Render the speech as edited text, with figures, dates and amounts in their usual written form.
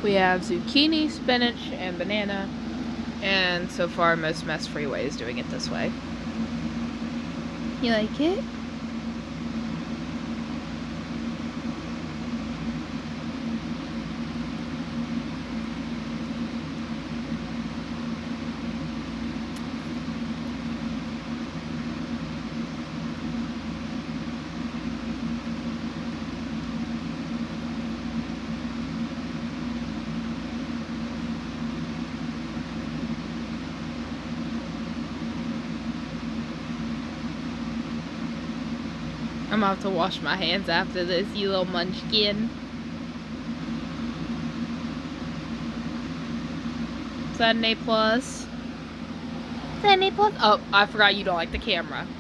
We have zucchini, spinach, and banana. And so far, most Mess Freeway is doing it this way. You like it? I'm about to wash my hands after this, you little munchkin. Is that an A+? Is that an A+? Oh, I forgot you don't like the camera.